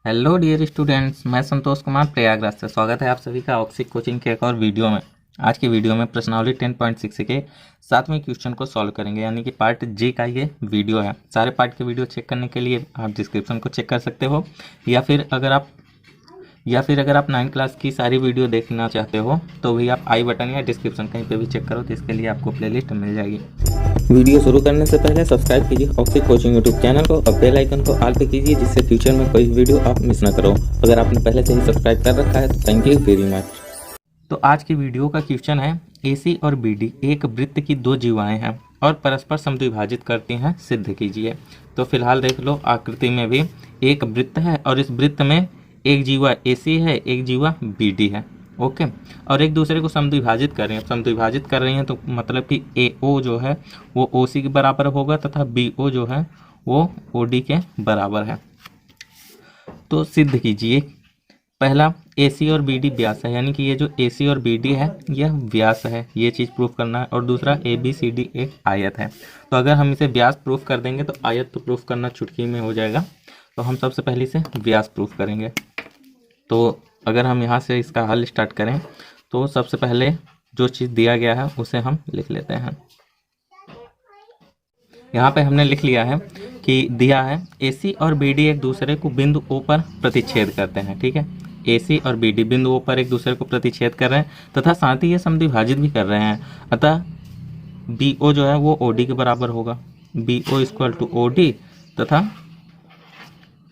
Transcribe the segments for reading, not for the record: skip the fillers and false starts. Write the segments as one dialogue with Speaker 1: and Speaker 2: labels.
Speaker 1: Hello dear students, मैं संतोष कुमार प्रयागराज से स्वागत है आप सभी का ऑक्सिक कोचिंग के एक और वीडियो में। आज की वीडियो में प्रश्नावली 10.6 के 7वें क्वेश्चन को सॉल्व करेंगे, यानी कि पार्ट जे का ये वीडियो है। सारे पार्ट के वीडियो चेक करने के लिए आप डिस्क्रिप्शन को चेक कर सकते हो, या फिर अगर आप 9th क्लास की सारी वीडियो देखना चाहते हो तो भी आप आई बटन या डिस्क्रिप्शन कहीं पे भी चेक करो, तो इसके लिए आपको प्लेलिस्ट मिल जाएगी। वीडियो शुरू करने से पहले सब्सक्राइब कीजिए ऑक्सिक कोचिंग यूट्यूब चैनल को और बेल आइकन को ऑल पे कीजिए, जिससे फ्यूचर में कोई वीडियो आप मिस ना करो। अगर आपने पहले से ही सब्सक्राइब कर रखा है तो थैंक यू वेरी मच। तो आज की वीडियो का क्वेश्चन है, AC और BD एक वृत्त की दो जीवाएं हैं और परस्पर समद्विभाजित करती हैं, सिद्ध कीजिए। तो फिलहाल देख लो, आकृति में भी एक वृत्त है और इस वृत्त में एक जीवा AC है, एक जीवा BD है। ओके, और एक दूसरे को समद्विभाजित कर रही हैं तो मतलब कि AO जो है वो OC के बराबर होगा तथा BO जो है वो OD के बराबर है। तो सिद्ध कीजिए। पहला, AC और BD व्यास है, यानी कि ये जो AC और BD है यह व्यास है, ये चीज़ प्रूफ करना है। और दूसरा, ABCD एक आयत है। तो अगर हम इसे व्यास प्रूफ कर देंगे तो आयत तो प्रूफ करना चुटकी में हो जाएगा। तो हम सबसे पहले इसे व्यास प्रूफ करेंगे। तो अगर हम यहाँ से इसका हल स्टार्ट करें तो सबसे पहले जो चीज़ दिया गया है उसे हम लिख लेते हैं। यहाँ पे हमने लिख लिया है कि दिया है AC और BD एक दूसरे को बिंदु O पर प्रतिच्छेद करते हैं। ठीक है, AC और BD बिंदु O पर एक दूसरे को प्रतिच्छेद कर रहे हैं तथा साथ ही ये समद्विभाजित भी कर रहे हैं। अतः BO जो है वो OD के बराबर होगा, BO इक्वल टू OD तथा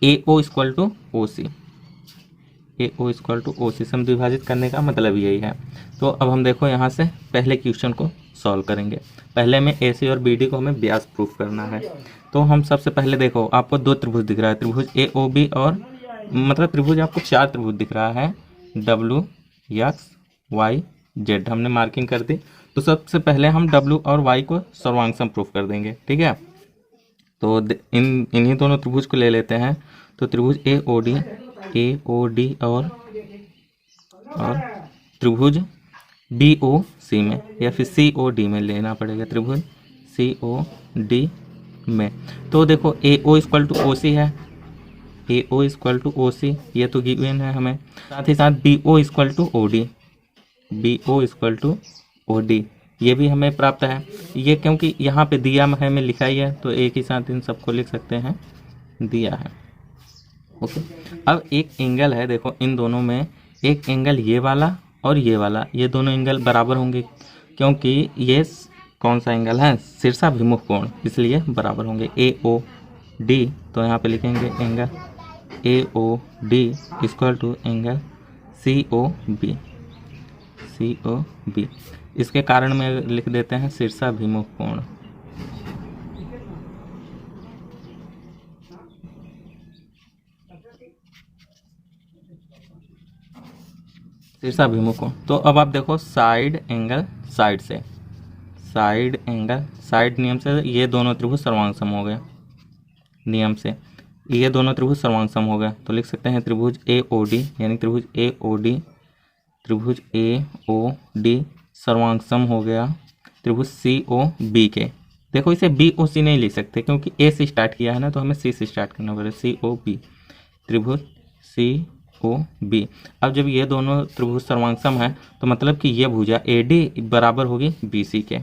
Speaker 1: AO equal to OC। AO equal to OC समद्विभाजित करने का मतलब यही है। तो अब हम देखो यहाँ से पहले क्वेश्चन को सॉल्व करेंगे। पहले में AC और BD को हमें व्यास प्रूफ करना है। तो हम सबसे पहले देखो, आपको दो त्रिभुज दिख रहा है, त्रिभुज AOB और मतलब त्रिभुज आपको चार त्रिभुज दिख रहा है, W X Y Z हमने मार्किंग कर दी। तो सबसे पहले हम W और Y को सर्वांग प्रूफ कर देंगे। ठीक है, तो इन्हीं दोनों त्रिभुज को ले लेते हैं। तो त्रिभुज AOD और त्रिभुज BOC में या फिर COD में लेना पड़ेगा, त्रिभुज COD में। तो देखो AO इक्वल टू OC है, AO इक्वल टू OC ये तो गिवन है हमें। साथ ही साथ BO equal to OD, BO equal to OD ये भी हमें प्राप्त है। ये क्योंकि यहाँ पे दिया है में लिखा ही है तो एक ही साथ इन सबको लिख सकते हैं, दिया है। ओके, अब एक एंगल है, देखो इन दोनों में एक एंगल ये वाला और ये वाला, ये दोनों एंगल बराबर होंगे क्योंकि ये कौन सा एंगल है, शीर्षाभिमुख कोण, इसलिए बराबर होंगे। AOD तो यहाँ पे लिखेंगे angle AOD equal to angle COB, इसके कारण में लिख देते हैं शीर्षाभिमुख कोण। शीर्षाभिमुख कोण। तो अब आप देखो साइड एंगल साइड से, साइड एंगल साइड नियम से ये दोनों त्रिभुज सर्वांगसम हो गए, नियम से ये दोनों त्रिभुज सर्वांगसम हो गए। तो लिख सकते हैं त्रिभुज AOD, यानी त्रिभुज AOD सर्वांगसम हो गया त्रिभुज COB के। देखो इसे BOC नहीं लिख सकते क्योंकि A से स्टार्ट किया है ना, तो हमें C से स्टार्ट करना पड़ेगा, COB, त्रिभुज COB। अब जब ये दोनों त्रिभुज सर्वांगसम है तो मतलब कि ये भुजा AD बराबर होगी BC के,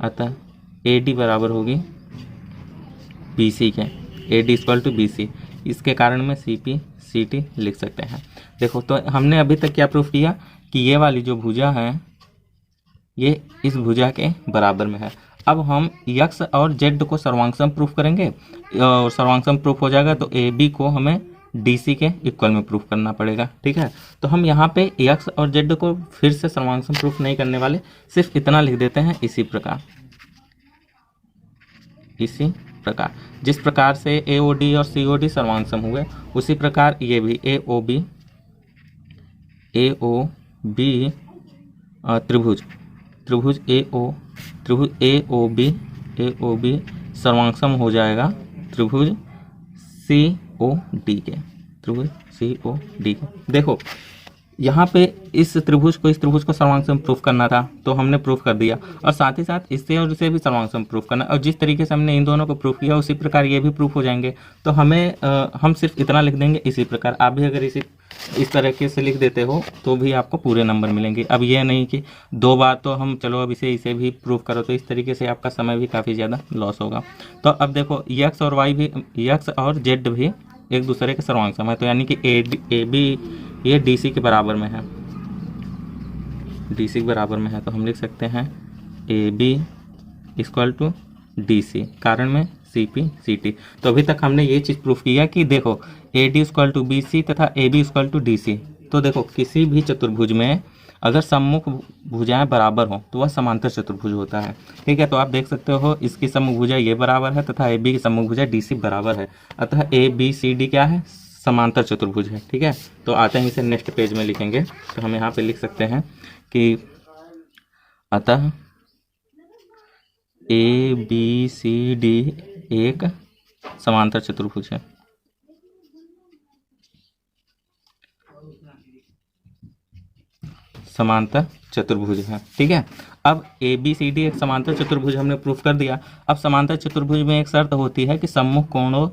Speaker 1: अतः AD बराबर होगी BC के, AD इक्वल टू BC। इसके कारण में CP CT लिख सकते हैं। देखो तो हमने अभी तक क्या प्रूफ किया कि ये वाली जो भुजा है ये इस भुजा के बराबर में है। अब हम X और Z को सर्वांगसम प्रूफ करेंगे और सर्वांगसम प्रूफ हो जाएगा तो AB को हमें DC के इक्वल में प्रूफ करना पड़ेगा। ठीक है, तो हम यहाँ पे X और Z को फिर से सर्वांगसम प्रूफ नहीं करने वाले, सिर्फ इतना लिख देते हैं, इसी प्रकार जिस प्रकार से AOD और COD सर्वांगसम हुए उसी प्रकार ये भी AOB त्रिभुज AOB सर्वांगसम हो जाएगा त्रिभुज COD के, त्रिभुज COD के। देखो यहाँ पे इस त्रिभुज को सर्वांग सम प्रूफ करना था, तो हमने प्रूफ कर दिया। और साथ ही साथ इससे और इसे भी सर्वांग सम प्रूफ करना, और जिस तरीके से हमने इन दोनों को प्रूफ किया उसी प्रकार ये भी प्रूफ हो जाएंगे। तो हमें हम सिर्फ इतना लिख देंगे इसी प्रकार। आप भी अगर इस तरीके से लिख देते हो तो भी आपको पूरे नंबर मिलेंगे। अब ये नहीं कि 2 बार तो हम चलो अब इसे भी प्रूफ करो, तो इस तरीके से आपका समय भी काफ़ी ज़्यादा लॉस होगा। तो अब देखो यक्स और वाई भी, यक्स और जेड भी एक दूसरे के सर्वांग सम है, तो यानी कि ए बी ये डी सी के बराबर में है, डी सी के बराबर में है। तो हम लिख सकते हैं A B equal to D C, कारण में सी पी सी टी। तो अभी तक हमने ये चीज़ प्रूफ किया कि देखो A D equal to B C तथा A B equal to D C. तो देखो किसी भी चतुर्भुज में अगर सम्मुख भुजाएं बराबर हो तो वह समांतर चतुर्भुज होता है। ठीक है, तो आप देख सकते हो इसकी सम्मुख भुजा ये बराबर है तथा ए बी की सम्मुख भुजा डी सी बराबर है, अतः ए बी सी डी क्या है, समांतर चतुर्भुज है। ठीक है, तो आते हैं इसे नेक्स्ट पेज में लिखेंगे। तो हम यहाँ पे लिख सकते हैं कि अतः ए बी सी डी एक समांतर चतुर्भुज है। समांतर चतुर्भुज है। ठीक है, अब ए बी सी डी एक समांतर चतुर्भुज हमने प्रूफ कर दिया। अब समांतर चतुर्भुज में एक शर्त होती है कि सम्मुख कोणों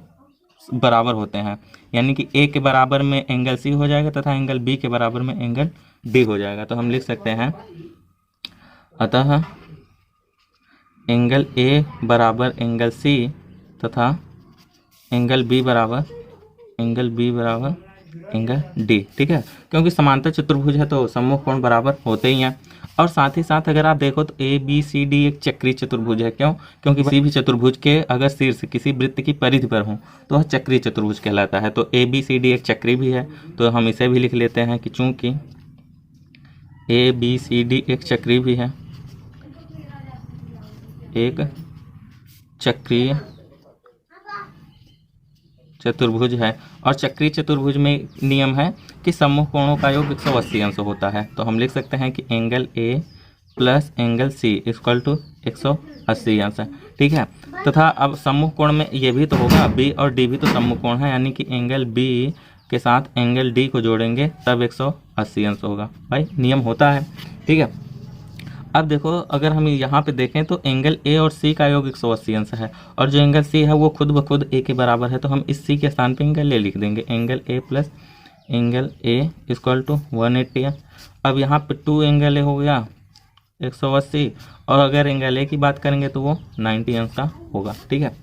Speaker 1: बराबर होते हैं, यानी कि ए के बराबर में एंगल सी हो जाएगा तथा एंगल बी के बराबर में एंगल डी हो जाएगा। तो हम लिख सकते हैं अतः एंगल ए बराबर एंगल सी तथा एंगल बी बराबर एंगल डी। ठीक है, क्योंकि समांतर चतुर्भुज है तो सम्मुख कोण बराबर होते ही हैं। और साथ ही साथ अगर आप देखो तो ए बी सी डी एक चक्रीय चतुर्भुज है। क्यों? क्योंकि किसी भी चतुर्भुज के अगर शीर्ष किसी वृत्त की परिधि पर हो तो वह चक्रीय चतुर्भुज कहलाता है। तो ए बी सी डी एक चक्री भी है, तो हम इसे भी लिख लेते हैं कि चूंकि ए बी सी डी एक चक्री भी है, एक चक्रीय चतुर्भुज है। और चक्रीय चतुर्भुज में नियम है कि सम्मुख कोणों का योग 180 अंश होता है। तो हम लिख सकते हैं कि angle A plus angle C equal to 180 अंश है। ठीक है, तथा अब सम्मुख कोण में ये भी तो होगा, बी और डी भी तो सम्मुख कोण है, यानी कि एंगल बी के साथ एंगल डी को जोड़ेंगे तब 180 अंश होगा। भाई नियम होता है। ठीक है, अब देखो अगर हम यहाँ पे देखें तो एंगल ए और सी का योग 180 अंश है, और जो एंगल सी है वो खुद ब खुद ए के बराबर है। तो हम इस सी के स्थान पे एंगल ए लिख देंगे, angle A plus angle A equal to 180 है। अब यहाँ पे 2 एंगल ए हो गया 180, और अगर एंगल ए की बात करेंगे तो वो 90 अंश का होगा। ठीक है,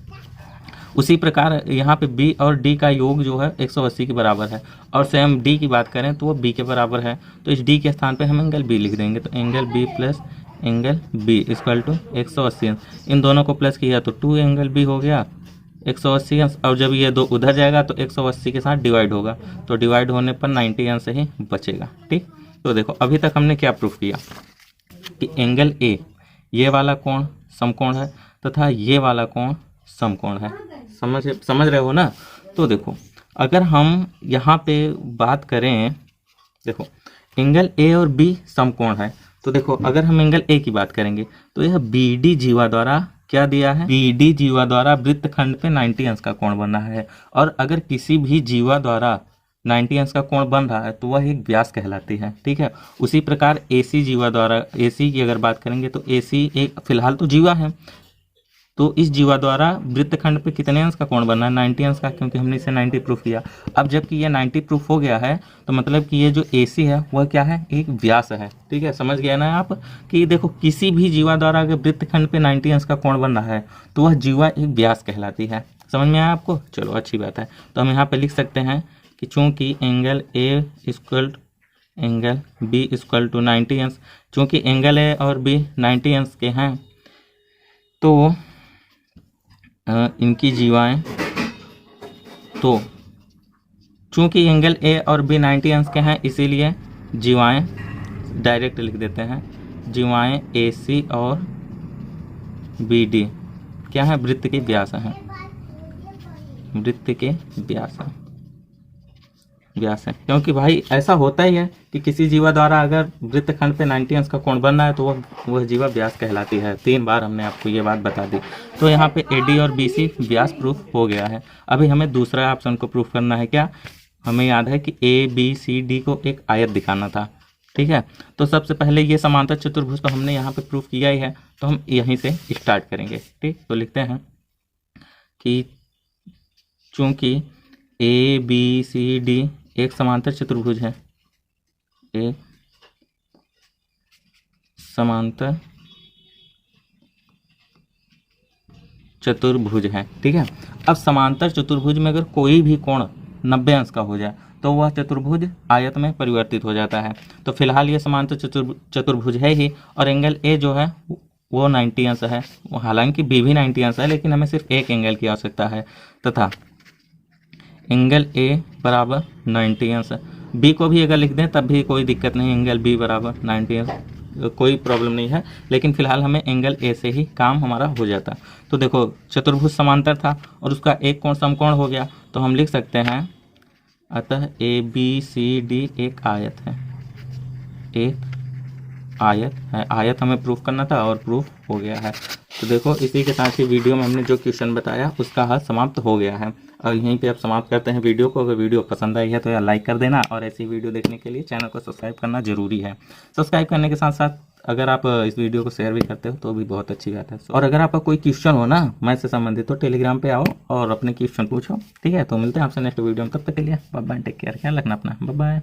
Speaker 1: उसी प्रकार यहाँ पे बी और डी का योग जो है 180 के बराबर है, और सेम डी की बात करें तो वो बी के बराबर है। तो इस डी के स्थान पे हम एंगल बी लिख देंगे, तो angle B plus angle B equal to 180 अंश। इन दोनों को प्लस किया तो 2 एंगल बी हो गया 180 अंश, और जब ये 2 उधर जाएगा तो 180 के साथ डिवाइड होगा, तो डिवाइड होने पर 90 अंश ही बचेगा। ठीक, तो देखो अभी तक हमने क्या प्रूफ किया कि एंगल ए ये वाला कोण समकोण है तथा ये वाला कोण समकोण है। समझ रहे हो ना? तो देखो अगर हम यहाँ पे बात करें, देखो एंगल ए और बी समकोण है, तो देखो अगर हम एंगल ए की बात करेंगे तो यह बी डी जीवा द्वारा क्या दिया है, बी डी जीवा द्वारा वृत्तखंड पे 90 अंश का कोण बन रहा है। और अगर किसी भी जीवा द्वारा 90 अंश का कोण बन रहा है तो वह एक व्यास कहलाती है। ठीक है, उसी प्रकार एसी जीवा द्वारा, एसी की अगर बात करेंगे तो एसी एक फिलहाल तो जीवा है, तो इस जीवा द्वारा वृत्तखंड पे कितने अंश का कोण बनना है, 90 अंश का, क्योंकि हमने इसे 90 प्रूफ किया। अब जबकि ये 90 प्रूफ हो गया है तो मतलब कि ये जो AC है वह क्या है, एक व्यास है। ठीक है, समझ गया ना आप कि देखो किसी भी जीवा द्वारा अगर वृत्तखंड पे 90 अंश का कोण बन रहा है तो वह जीवा एक व्यास कहलाती है। समझ में आया आपको? चलो अच्छी बात है। तो हम यहाँ पर लिख सकते हैं कि चूँकि angle A equal angle B equal to 90 अंश, चूँकि एंगल ए और बी 90 अंश के हैं तो इनकी जीवाएं, तो चूंकि एंगल ए और बी 90 अंश के हैं इसीलिए जीवाएं डायरेक्ट लिख देते हैं, जीवाएं AC और BD क्या है, वृत्त के व्यास हैं, वृत्त के व्यास है। क्योंकि भाई ऐसा होता ही है कि किसी जीवा द्वारा अगर वृत्तखंड पे 90 अंश का कोण बनना है तो वह जीवा व्यास कहलाती है। 3 बार हमने आपको ये बात बता दी। तो यहाँ पे AD और BC व्यास प्रूफ हो गया है। अभी हमें दूसरा ऑप्शन को प्रूफ करना है, क्या हमें याद है कि ए बी सी डी को एक आयत दिखाना था, ठीक है। तो सबसे पहले ये समांतर चतुर्भुज तो हमने यहाँ पे प्रूफ किया ही है, तो हम यहीं से स्टार्ट करेंगे, ठीक। तो लिखते हैं कि चूंकि ए बी सी डी एक समांतर चतुर्भुज है, एक समांतर चतुर्भुज है, ठीक है। अब समांतर चतुर्भुज में अगर कोई भी कोण 90 अंश का हो जाए तो वह चतुर्भुज आयत में परिवर्तित हो जाता है। तो फिलहाल ये समांतर चतुर्भुज है ही, और एंगल ए जो है वो 90 अंश है। हालांकि बी भी 90 अंश है, लेकिन हमें सिर्फ एक एंगल की आवश्यकता है, तथा एंगल ए बराबर 90 अंश। बी को भी अगर लिख दें तब भी कोई दिक्कत नहीं, एंगल बी बराबर 90 अंश, कोई प्रॉब्लम नहीं है। लेकिन फिलहाल हमें एंगल ए से ही काम हमारा हो जाता। तो देखो चतुर्भुज समांतर था और उसका एक कोण समकोण हो गया, तो हम लिख सकते हैं अतः ए बी सी डी एक आयत है, एक आयत है। आयत हमें प्रूफ करना था और प्रूफ हो गया है। तो देखो इसी के साथ ही वीडियो में हमने जो क्वेश्चन बताया उसका हल समाप्त हो गया है। और यहीं पे अब समाप्त करते हैं वीडियो को। अगर वीडियो पसंद आई है तो यार लाइक कर देना, और ऐसी वीडियो देखने के लिए चैनल को सब्सक्राइब करना जरूरी है। सब्सक्राइब करने के साथ साथ अगर आप इस वीडियो को शेयर भी करते हो तो भी बहुत अच्छी बात है। और अगर आपका कोई क्वेश्चन हो ना मैथ से संबंधित तो टेलीग्राम पे आओ और अपने क्वेश्चन पूछो, ठीक है। तो मिलते हैं आपसे नेक्स्ट वीडियो में, तब तक के लिए बाय बाय, टेक केयर, ख्याल रखना अपना, बाय बाय।